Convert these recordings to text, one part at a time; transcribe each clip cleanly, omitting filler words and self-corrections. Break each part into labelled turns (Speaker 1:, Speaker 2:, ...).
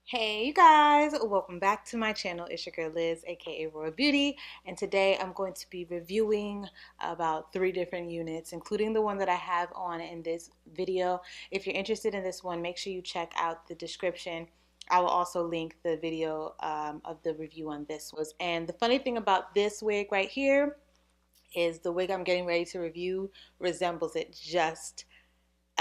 Speaker 1: Hey you guys, welcome back to my channel. It's your girl Liz, aka Royal Beauty, and today I'm going to be reviewing about 3 different units, including the one that I have on in this video. If you're interested in this one, make sure you check out the description. I will also link the video of the review on this one. And the funny thing about this wig right here is the wig I'm getting ready to review resembles it just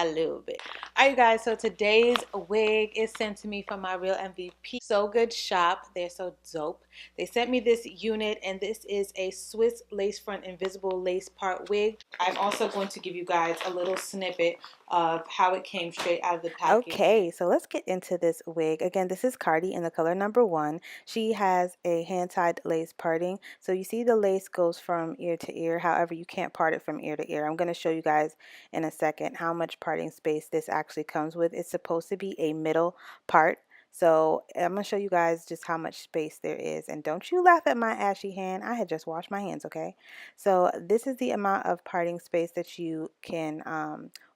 Speaker 1: a little bit. All right, you guys, so today's wig is sent to me from my Real MVP So Good shop. They're so dope. They sent me this unit, and this is a Swiss lace front invisible lace part wig. I'm also going to give you guys a little snippet of how it came straight out of the package.
Speaker 2: Okay, so let's get into this wig. Again, this is Cardi in the color number 1. She has a hand-tied lace parting. So you see the lace goes from ear to ear. However, you can't part it from ear to ear. I'm going to show you guys in a second how much parting space this actually comes with. It's supposed to be a middle part. So I'm going to show you guys just how much space there is. And don't you laugh at my ashy hand. I had just washed my hands, okay? So this is the amount of parting space that you can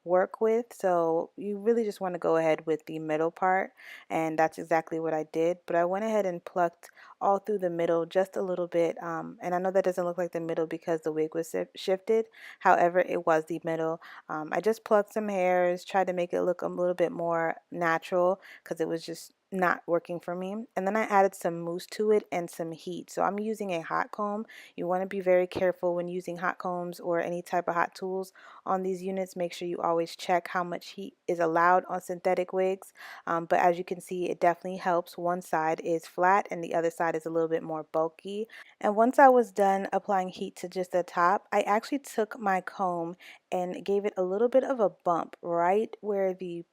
Speaker 2: work with. So you really just want to go ahead with the middle part, and that's exactly what I did. But I went ahead and plucked all through the middle just a little bit, and I know that doesn't look like the middle because the wig was shifted. However, it was the middle. I just plucked some hairs, tried to make it look a little bit more natural because it was just not working for me. And then I added some mousse to it and some heat. So I'm using a hot comb. You want to be very careful when using hot combs or any type of hot tools on these units. Make sure you always check how much heat is allowed on synthetic wigs. But as you can see, it definitely helps. One side is flat and the other side is a little bit more bulky. And once I was done applying heat to just the top, I actually took my comb and gave it a little bit of a bump right where the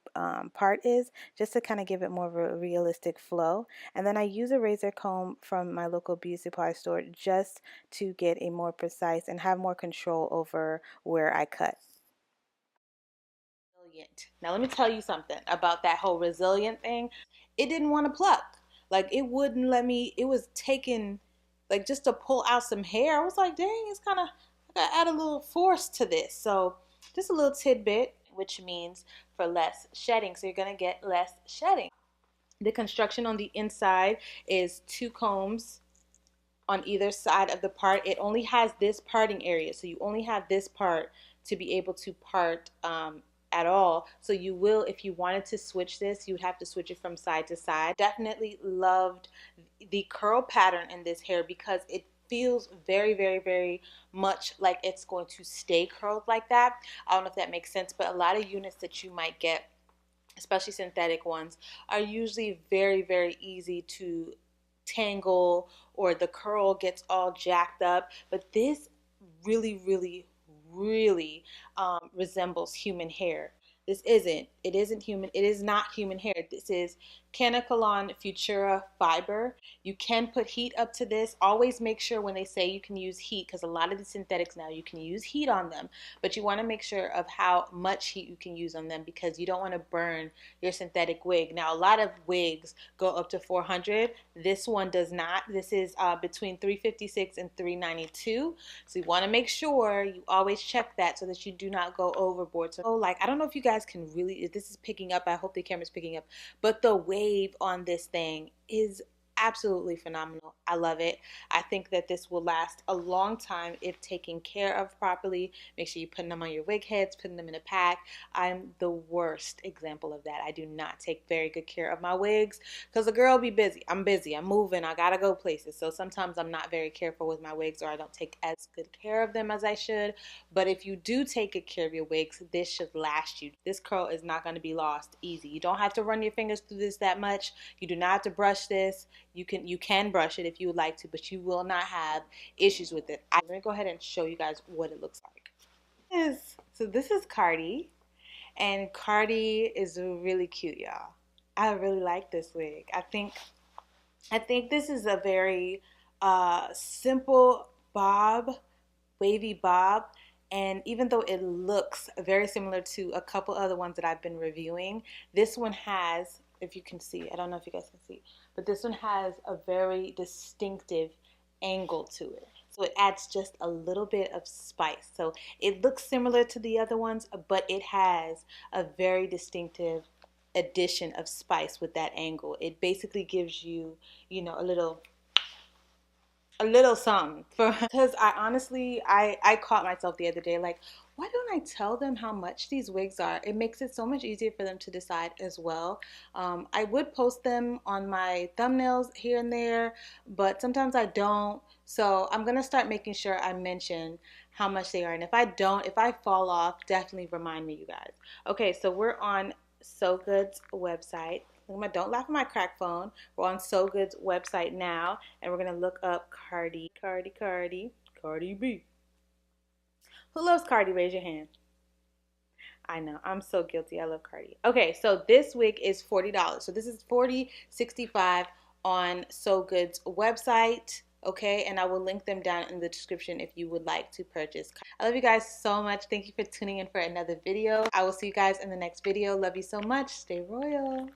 Speaker 2: part is, just to kind of give it more of a realistic flow. And then I use a razor comb from my local beauty supply store just to get a more precise and have more control over where I cut.
Speaker 1: Resilient. Now let me tell you something about that whole resilient thing. It didn't want to pluck. Like it wouldn't let me. It was taking like just to pull out some hair. I was like, dang, it's kind of I gotta add a little force to this. So just a little tidbit, which means for less shedding. So you're gonna get less shedding. The construction on the inside is 2 combs on either side of the part. It only has this parting area, so you only have this part to be able to part at all. So you will, if you wanted to switch this, you would have to switch it from side to side. Definitely loved the curl pattern in this hair because it feels very, very, very much like it's going to stay curled like that. I don't know if that makes sense, but a lot of units that you might get, especially synthetic ones, are usually very, very easy to tangle or the curl gets all jacked up. But this really, really, really resembles human hair. This isn't. It isn't human. It is not human hair. This is Kanekalon Futura fiber. You can put heat up to this. Always make sure when they say you can use heat, because a lot of the synthetics now you can use heat on them, but you want to make sure of how much heat you can use on them because you don't want to burn your synthetic wig. Now a lot of wigs go up to 400. This one does not. This is between 356 and 392. So you want to make sure you always check that so that you do not go overboard. So like, I don't know if you guys can really, if this is picking up, I hope the camera's picking up, but the wave on this thing is absolutely phenomenal. I love it. I think that this will last a long time if taken care of properly. Make sure you're putting them on your wig heads, putting them in a pack. I'm the worst example of that. I do not take very good care of my wigs because the girl be busy. I'm busy. I'm moving. I gotta go places. So sometimes I'm not very careful with my wigs or I don't take as good care of them as I should. But if you do take good care of your wigs, this should last you. This curl is not going to be lost easy. You don't have to run your fingers through this that much. You do not have to brush this. You can brush it if you would like to, but you will not have issues with it. I'm gonna go ahead and show you guys what it looks like. So this is Cardi, and Cardi is really cute, y'all. I really like this wig. I think this is a very simple bob, wavy bob. And even though it looks very similar to a couple other ones that I've been reviewing, this one has, if you can see, I don't know if you guys can see, but this one has a very distinctive angle to it. So it adds just a little bit of spice. So it looks similar to the other ones, but it has a very distinctive addition of spice with that angle. It basically gives you, you know, a little something for because I honestly I caught myself the other day like, why don't I tell them how much these wigs are? It makes it so much easier for them to decide as well. I would post them on my thumbnails here and there, but sometimes I don't. So I'm gonna start making sure I mention how much they are, and if I don't, if I fall off, definitely remind me, you guys. Okay, so we're on So Good's website. Don't laugh at my crack phone. We're on So Good's website now, and we're gonna look up Cardi B. Who loves Cardi? Raise your hand. I know, I'm so guilty. I love Cardi. Okay, so this wig is $40. So this is $40.65 on So Good's website. Okay, and I will link them down in the description if you would like to purchase. I love you guys so much. Thank you for tuning in for another video. I will see you guys in the next video. Love you so much. Stay royal.